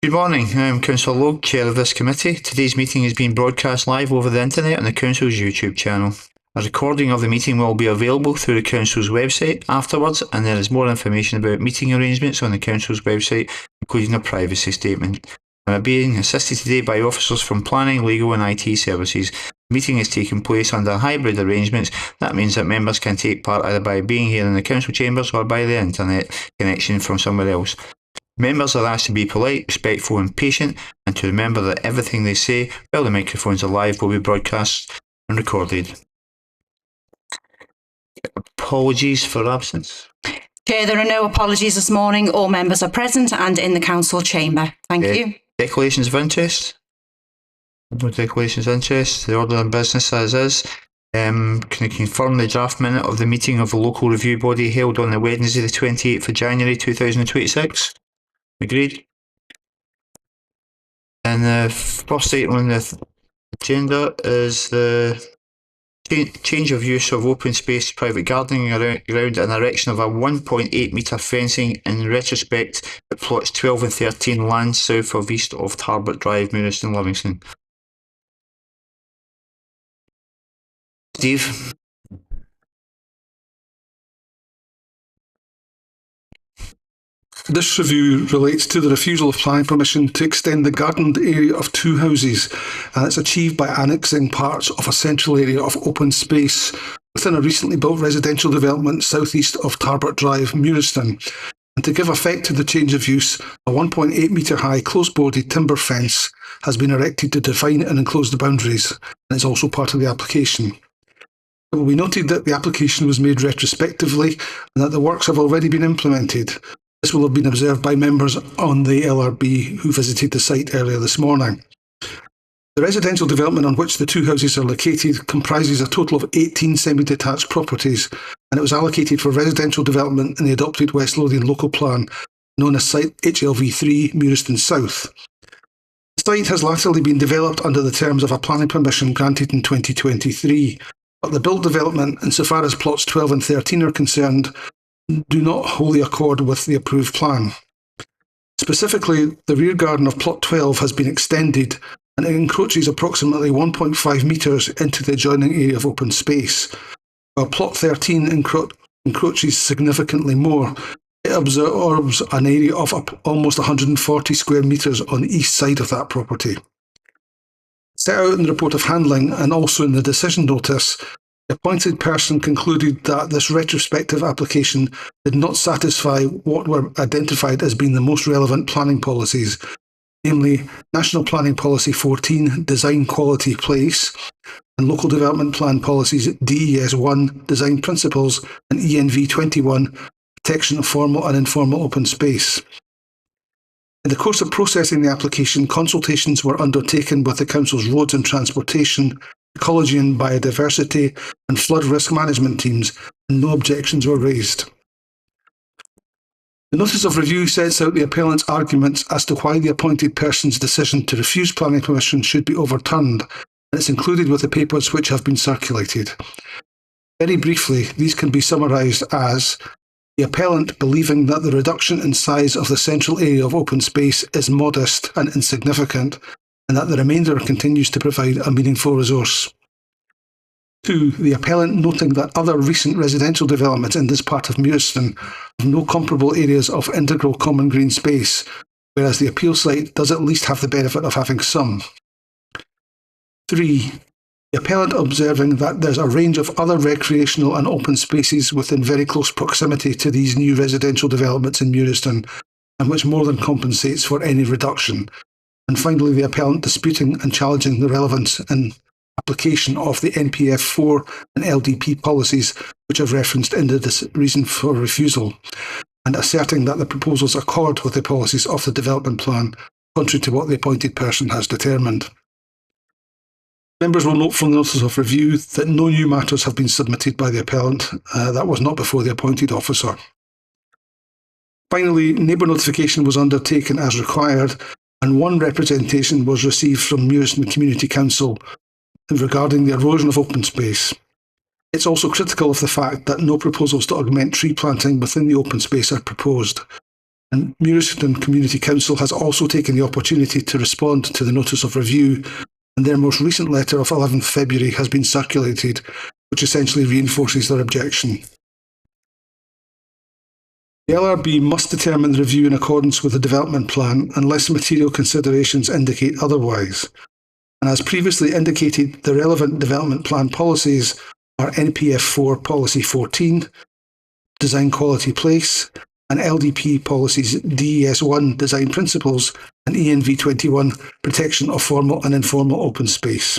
Good morning, I'm Councillor Logue, Chair of this committee. Today's meeting is being broadcast live over the internet on the Council's YouTube channel. A recording of the meeting will be available through the Council's website afterwards, and there is more information about meeting arrangements on the Council's website, including a privacy statement. I'm being assisted today by officers from Planning, Legal and IT Services. The meeting is taking place under hybrid arrangements. That means that members can take part either by being here in the Council chambers or by the internet connection from somewhere else. Members are asked to be polite, respectful and patient, and to remember that everything they say while the microphones are live will be broadcast and recorded. Apologies for absence. Chair, there are no apologies this morning. All members are present and in the council chamber. Thank you. Declarations of interest? No declarations of interest. The order of business as is. Can you confirm the draft minute of the meeting of the local review body held on the Wednesday the 28th of January 2026? Agreed. And the first item on the agenda is the change of use of open space to private gardening ground and erection of a 1.8 metre fencing in retrospect at plots 12 and 13 land south of east of Tarbert Drive, Livingston, Livingston. Steve? This review relates to the refusal of planning permission to extend the gardened area of two houses, and it's achieved by annexing parts of a central area of open space within a recently built residential development southeast of Tarbert Drive, Muirston. And to give effect to the change of use, a 1.8 metre high close-boarded timber fence has been erected to define and enclose the boundaries, and is also part of the application. It will be noted that the application was made retrospectively and that the works have already been implemented. This will have been observed by members on the LRB who visited the site earlier this morning. The residential development on which the two houses are located comprises a total of 18 semi-detached properties, and it was allocated for residential development in the adopted West Lothian local plan, known as Site HLV3 Muirston South. The site has latterly been developed under the terms of a planning permission granted in 2023, but the built development, insofar as plots 12 and 13 are concerned, do not wholly accord with the approved plan. Specifically, the rear garden of plot 12 has been extended and it encroaches approximately 1.5 metres into the adjoining area of open space, while plot 13 encroaches significantly more. It absorbs an area of almost 140 square metres on the east side of that property. Set out in the report of handling and also in the decision notice, the appointed person concluded that this retrospective application did not satisfy what were identified as being the most relevant planning policies, namely National Planning Policy 14, Design Quality Place, and Local Development Plan Policies DES 1, Design Principles, and ENV 21, Protection of Formal and Informal Open Space. In the course of processing the application, consultations were undertaken with the Council's Roads and Transportation, Ecology and Biodiversity and Flood Risk Management teams, and no objections were raised. The notice of review sets out the appellant's arguments as to why the appointed person's decision to refuse planning permission should be overturned, and it's included with the papers which have been circulated. Very briefly, these can be summarised as the appellant believing that the reduction in size of the central area of open space is modest and insignificant, and that the remainder continues to provide a meaningful resource. 2. The appellant noting that other recent residential developments in this part of Muirston have no comparable areas of integral common green space, whereas the appeal site does at least have the benefit of having some. 3. The appellant observing that there's a range of other recreational and open spaces within very close proximity to these new residential developments in Muirston, and which more than compensates for any reduction. And finally, the appellant disputing and challenging the relevance and application of the NPF 4 and LDP policies which are referenced in the reason for refusal, and asserting that the proposals accord with the policies of the development plan, contrary to what the appointed person has determined. Members will note from the notice of review that no new matters have been submitted by the appellant. That was not before the appointed officer. Finally, neighbour notification was undertaken as required, and one representation was received from Muirston Community Council regarding the erosion of open space. It's also critical of the fact that no proposals to augment tree planting within the open space are proposed. And Livingston Community Council has also taken the opportunity to respond to the notice of review, and their most recent letter of 11th February has been circulated, which essentially reinforces their objection. The LRB must determine the review in accordance with the development plan unless material considerations indicate otherwise. And as previously indicated, the relevant development plan policies are NPF 4 Policy 14, Design Quality Place, and LDP Policies DES 1 Design Principles and ENV 21 Protection of Formal and Informal Open Space.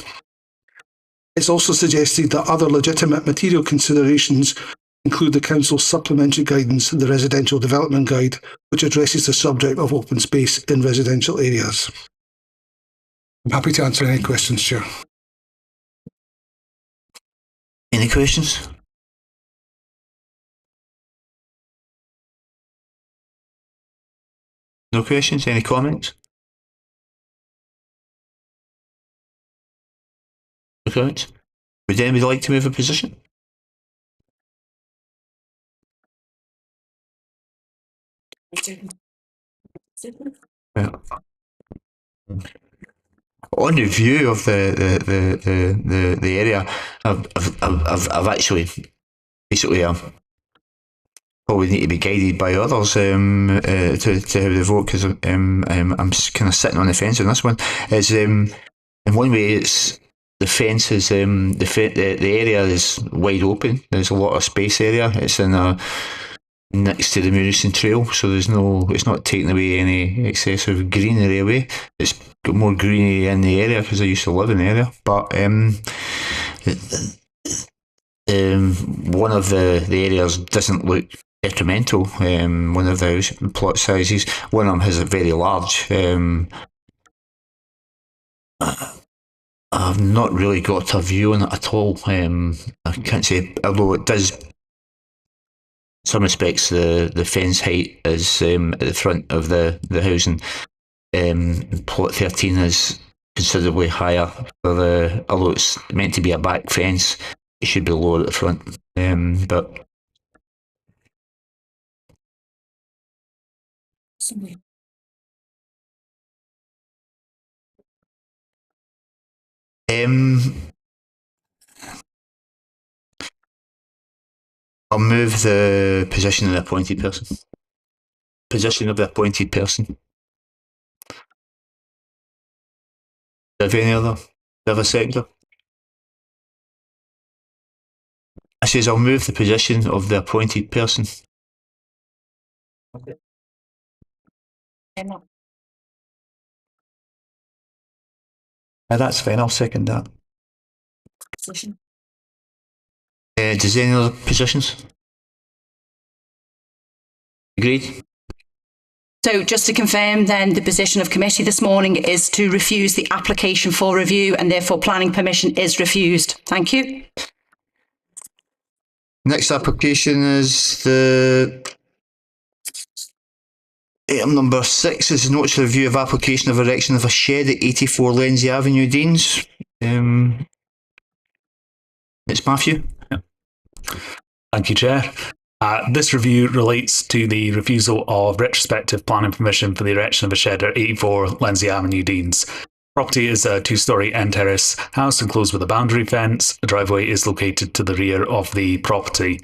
It's also suggested that other legitimate material considerations include the Council's supplementary guidance, the Residential Development Guide, which addresses the subject of open space in residential areas. I'm happy to answer any questions, Chair. Any questions? No questions? Any comments? No comments? Would anybody like to move a position? Yeah. On the view of the area, I've actually basically probably need to be guided by others to how they vote, because I'm kind of sitting on the fence on this one. Is in one way it's the fence is the area is wide open. There's a lot of space area. It's in a next to the Livingston Trail, so there's no, it's not taking away any excessive greenery away. It's got more greenery in the area because I used to live in the area. But one of the areas doesn't look detrimental. One of those plot sizes, one of them has a very large. I've not really got a view on it at all. I can't say, although it does. In some respects, the fence height is at the front of the housing. Plot 13 is considerably higher for the, although it's meant to be a back fence, it should be lower at the front. But I'll move the position of the appointed person. Position of the appointed person. Do you have any other? Do you have a seconder? I says I'll move the position of the appointed person. Okay. That's fine, I'll second that. Position. Does any other positions? Agreed? So just to confirm then, the position of committee this morning is to refuse the application for review, and therefore planning permission is refused. Thank you. Next application is the item number 6 is a notice of review of application of erection of a shed at 84 Lindsay Avenue, Deans. It's Matthew. Thank you, Chair. This review relates to the refusal of retrospective planning permission for the erection of a shed at 84 Lindsay Avenue, Deans. Property is a two-storey end terrace house enclosed with a boundary fence. The driveway is located to the rear of the property.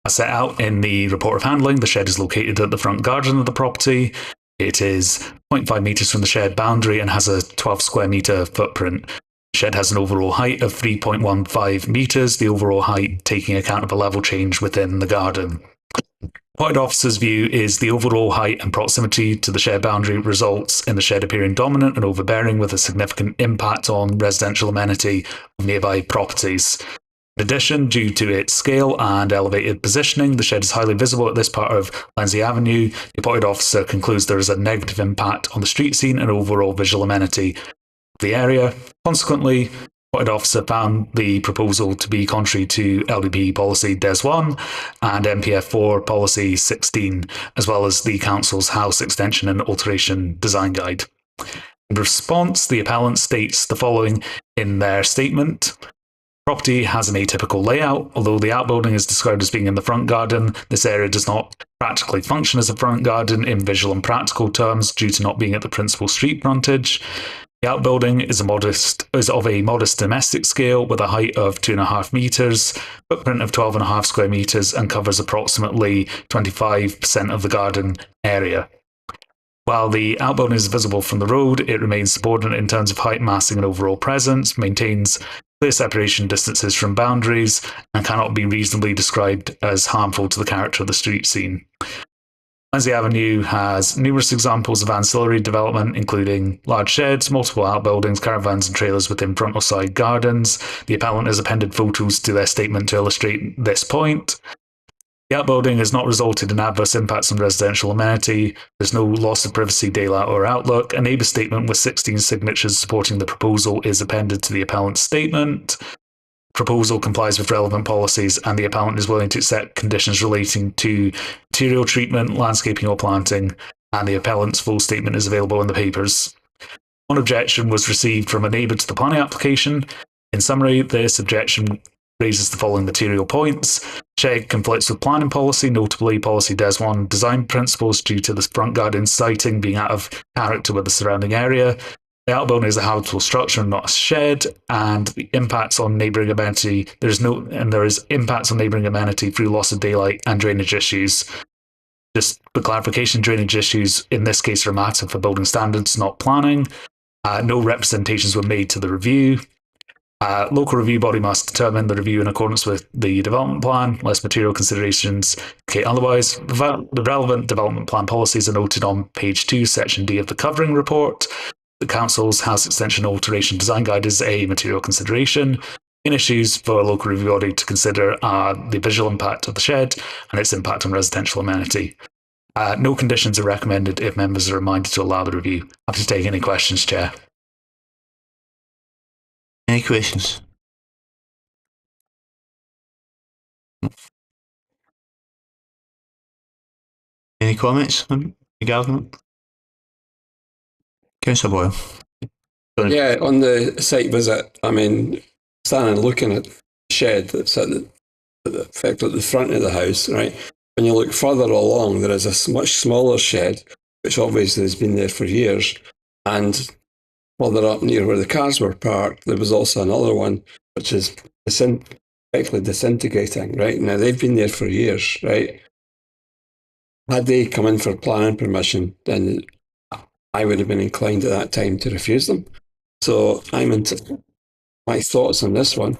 As set out in the report of handling, the shed is located at the front garden of the property. It is 0.5 metres from the shed boundary and has a 12 square metre footprint. The shed has an overall height of 3.15 metres, the overall height taking account of a level change within the garden. Appointed officer's view is the overall height and proximity to the shed boundary results in the shed appearing dominant and overbearing, with a significant impact on residential amenity of nearby properties. In addition, due to its scale and elevated positioning, the shed is highly visible at this part of Lindsay Avenue. The appointed officer concludes there is a negative impact on the street scene and overall visual amenity of the area. Consequently, the appointed officer found the proposal to be contrary to LDP Policy DES 1 and NPF 4 Policy 16, as well as the Council's House Extension and Alteration Design Guide. In response, the appellant states the following in their statement. Property has an atypical layout. Although the outbuilding is described as being in the front garden, this area does not practically function as a front garden in visual and practical terms due to not being at the principal street frontage. The outbuilding is of a modest domestic scale with a height of 2.5 metres, footprint of 12.5 square metres, and covers approximately 25% of the garden area. While the outbuilding is visible from the road, it remains subordinate in terms of height, massing, and overall presence, maintains clear separation distances from boundaries, and cannot be reasonably described as harmful to the character of the street scene. Lindsay Avenue has numerous examples of ancillary development, including large sheds, multiple outbuildings, caravans and trailers within front or side gardens. The appellant has appended photos to their statement to illustrate this point. The outbuilding has not resulted in adverse impacts on residential amenity. There's no loss of privacy, daylight or outlook. A neighbour statement with 16 signatures supporting the proposal is appended to the appellant's statement. Proposal complies with relevant policies, and the appellant is willing to accept conditions relating to material treatment, landscaping or planting, and the appellant's full statement is available in the papers. One objection was received from a neighbour to the planning application. In summary, this objection raises the following material points. Shed conflicts with planning policy, notably policy Des 1 design principles due to the front garden siting being out of character with the surrounding area. The outbuilding is a habitable structure and not a shed, and the impacts on neighbouring amenity, there is impacts on neighbouring amenity through loss of daylight and drainage issues. Just for clarification, drainage issues in this case are a matter for building standards, not planning. No representations were made to the review. Local review body must determine the review in accordance with the development plan, unless material considerations indicate otherwise. The relevant development plan policies are noted on page 2, section D of the covering report. The Council's house extension alteration design guide is a material consideration. Main issues for a local review body to consider are the visual impact of the shed and its impact on residential amenity. No conditions are recommended if members are reminded to allow the review. Happy to take any questions, Chair. Any questions? Any comments regarding it? Councillor Boyle. Sorry. Yeah, on the site visit, I mean, standing looking at the shed that's at effectively the front of the house, right? When you look further along, there is a much smaller shed, which obviously has been there for years. And further up near where the cars were parked, there was also another one, which is effectively disintegrating, right? Now, they've been there for years, right? Had they come in for planning permission, then I would have been inclined at that time to refuse them. So my thoughts on this one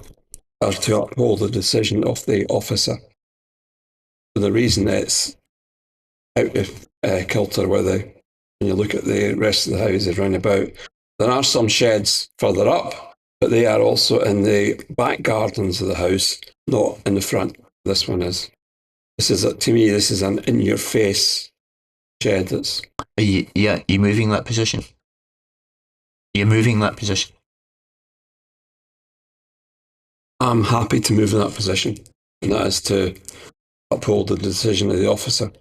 are to uphold the decision of the officer. For the reason that it's out of kilter with when you look at the rest of the houses round about. There are some sheds further up, but they are also in the back gardens of the house, not in the front. This one is. To me, this is an in-your-face shed. Are you moving that position? You're moving that position? I'm happy to move in that position, and that is to uphold the decision of the officer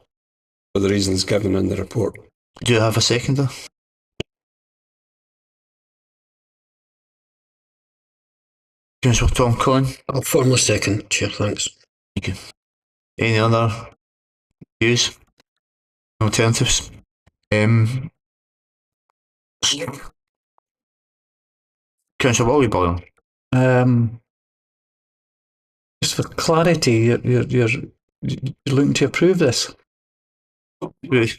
for the reasons given in the report. Do you have a seconder? Councillor Tom Conn. I'll formally second, Chair, thanks. Thank you. Any other views? Alternatives? Councillor Wally Boyle. Just for clarity, you're looking to approve this? Yes.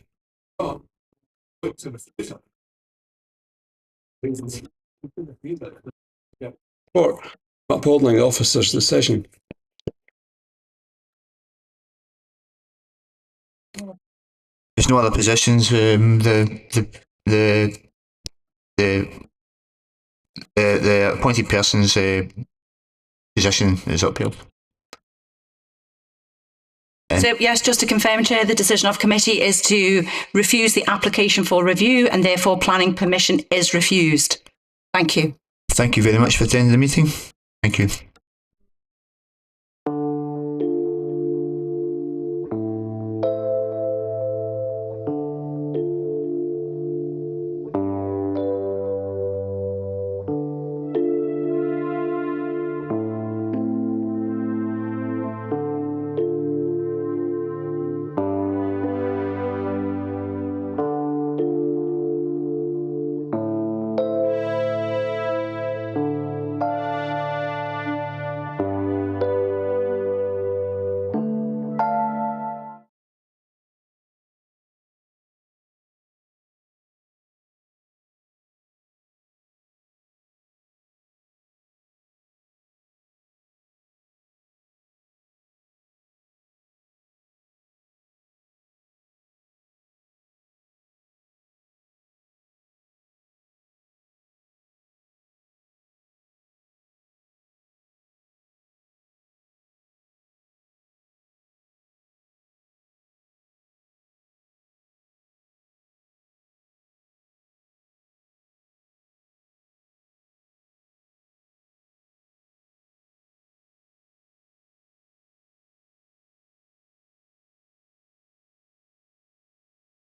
Report upholding the officer's decision. There's no other positions. The appointed person's position is upheld. So yes, just to confirm, Chair, the decision of committee is to refuse the application for review, and therefore planning permission is refused. Thank you. Thank you very much for attending the meeting. Thank you.